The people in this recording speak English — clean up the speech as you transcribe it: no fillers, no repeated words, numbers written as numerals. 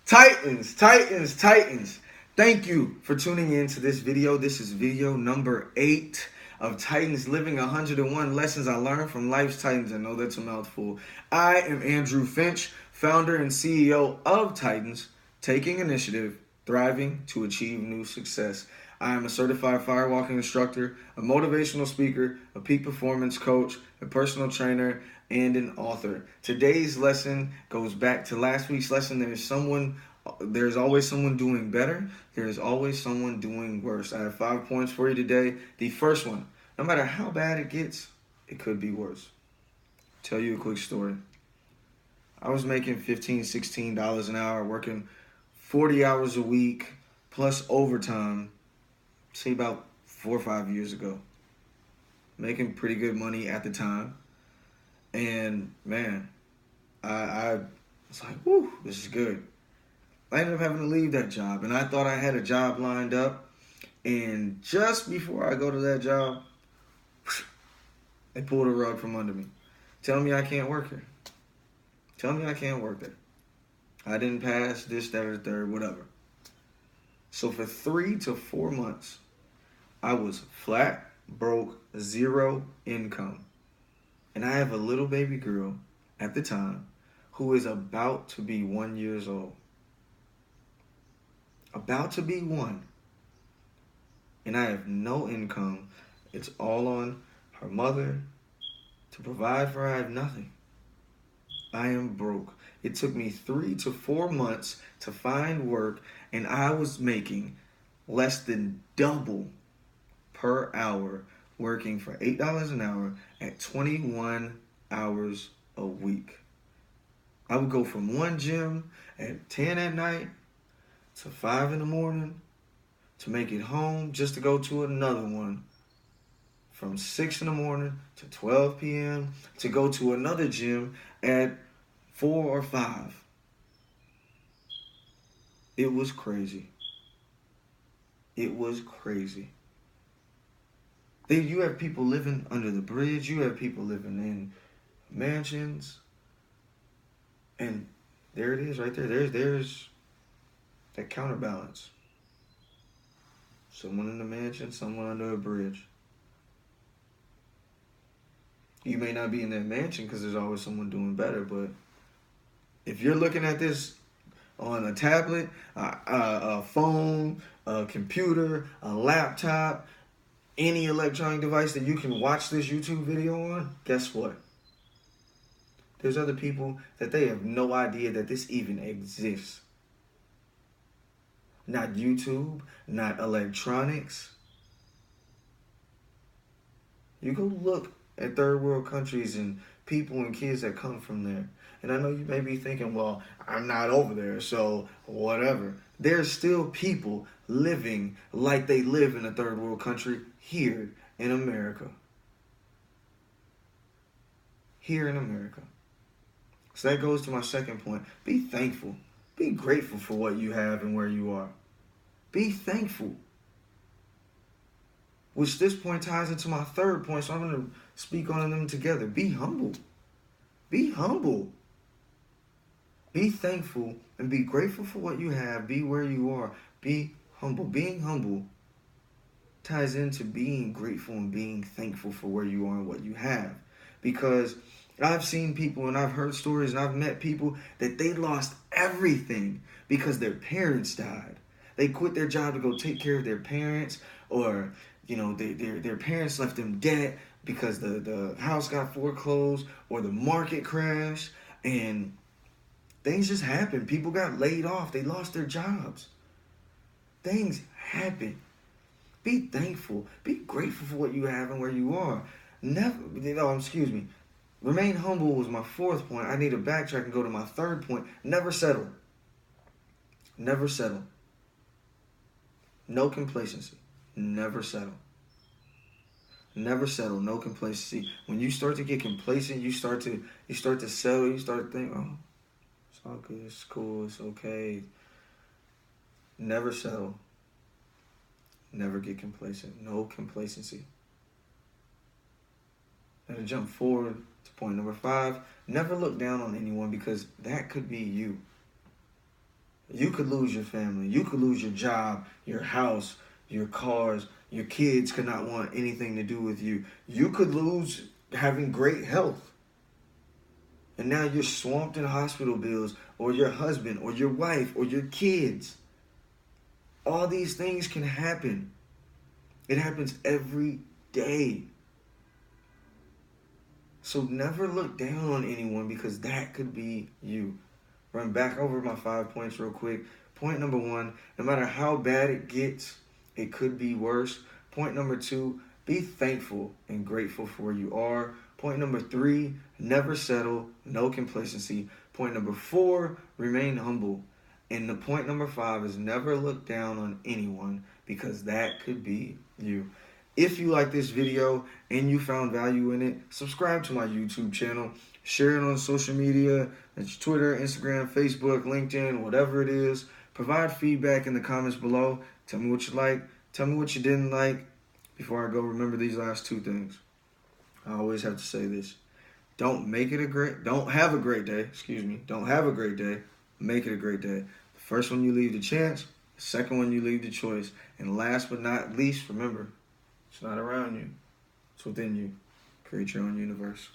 Titans, Titans, Titans. Thank you for tuning in to this video. This is video number 8 of Titans Living 101 Lessons I Learned from Life's Titans. I know that's a mouthful. I am Andrew Finch, founder and CEO of Titans, taking initiative, thriving to achieve new success. I am a certified firewalking instructor, a motivational speaker, a peak performance coach, a personal trainer, and an author. Today's lesson goes back to last week's lesson. There's always someone doing better. There's always someone doing worse. I have 5 points for you today. The first one, no matter how bad it gets, it could be worse. Tell you a quick story. I was making $15, $16 an hour, working 40 hours a week, plus overtime, say about 4 or 5 years ago. Making pretty good money at the time. And man, I was like, whoo, this is good. I ended up having to leave that job, and I thought I had a job lined up. And just before I go to that job, they pulled a rug from under me. Tell me I can't work here. Tell me I can't work there. I didn't pass this, that, or the third, whatever. So for 3 to 4 months, I was flat, broke, zero income. And I have a little baby girl at the time who is about to be 1 year old. About to be 1. And I have no income. It's all on her mother to provide for her. I have nothing. I am broke. It took me 3 to 4 months to find work, and I was making less than double per hour, working for $8 an hour at 21 hours a week. I would go from one gym at 10 at night to 5 in the morning to make it home just to go to another one from 6 in the morning to 12 p.m. to go to another gym at 4 or 5. It was crazy. It was crazy. You have people living under the bridge. You have people living in mansions. And there it is right there. There's that counterbalance. Someone in the mansion, someone under a bridge. You may not be in that mansion because there's always someone doing better, but if you're looking at this on a tablet, a phone, a computer, a laptop, any electronic device that you can watch this YouTube video on, guess what? There's other people that they have no idea that this even exists. Not YouTube, not electronics. You go look at third world countries and people and kids that come from there. And I know you may be thinking, well, I'm not over there, so whatever. There's still people living like they live in a third world country here in America. Here in America. So that goes to my second point. Be thankful. Be grateful for what you have and where you are. Be thankful. Which this point ties into my third point, so I'm going to speak on them together. Be humble. Be humble. Be thankful and be grateful for what you have. Be where you are. Be humble. Being humble ties into being grateful and being thankful for where you are and what you have. Because I've seen people and I've heard stories and I've met people that they lost everything because their parents died. They quit their job to go take care of their parents, or their parents left them debt because the house got foreclosed or the market crashed, and things just happened. People got laid off. They lost their jobs. Things happen. Be thankful. Be grateful for what you have and where you are. Remain humble was my fourth point. I need to backtrack and go to my third point. Never settle. Never settle. No complacency. Never settle. Never settle. No complacency. When you start to get complacent, you start to settle. You start to think, oh, it's all good. It's cool. It's okay. Never settle. Never get complacent. No complacency. And to jump forward to point number 5, never look down on anyone because that could be you. You could lose your family. You could lose your job, your house, your cars. Your kids could not want anything to do with you. You could lose having great health. And now you're swamped in hospital bills, or your husband, or your wife, or your kids. All these things can happen. It happens every day. So never look down on anyone, because that could be you. Run back over my 5 points real quick. Point number 1, no matter how bad it gets, it could be worse. Point number 2, be thankful and grateful for where you are. Point number 3, never settle, no complacency. Point number 4, remain humble. And the point number 5 is never look down on anyone, because that could be you. If you like this video and you found value in it, subscribe to my YouTube channel. Share it on social media. That's Twitter, Instagram, Facebook, LinkedIn, whatever it is. Provide feedback in the comments below. Tell me what you like. Tell me what you didn't like. Before I go, remember these last 2 things. I always have to say this. Don't have a great day. Don't have a great day. Make it a great day. The first one, you leave the chance. The second one, you leave the choice. And last but not least, remember, it's not around you. It's within you. Create your own universe.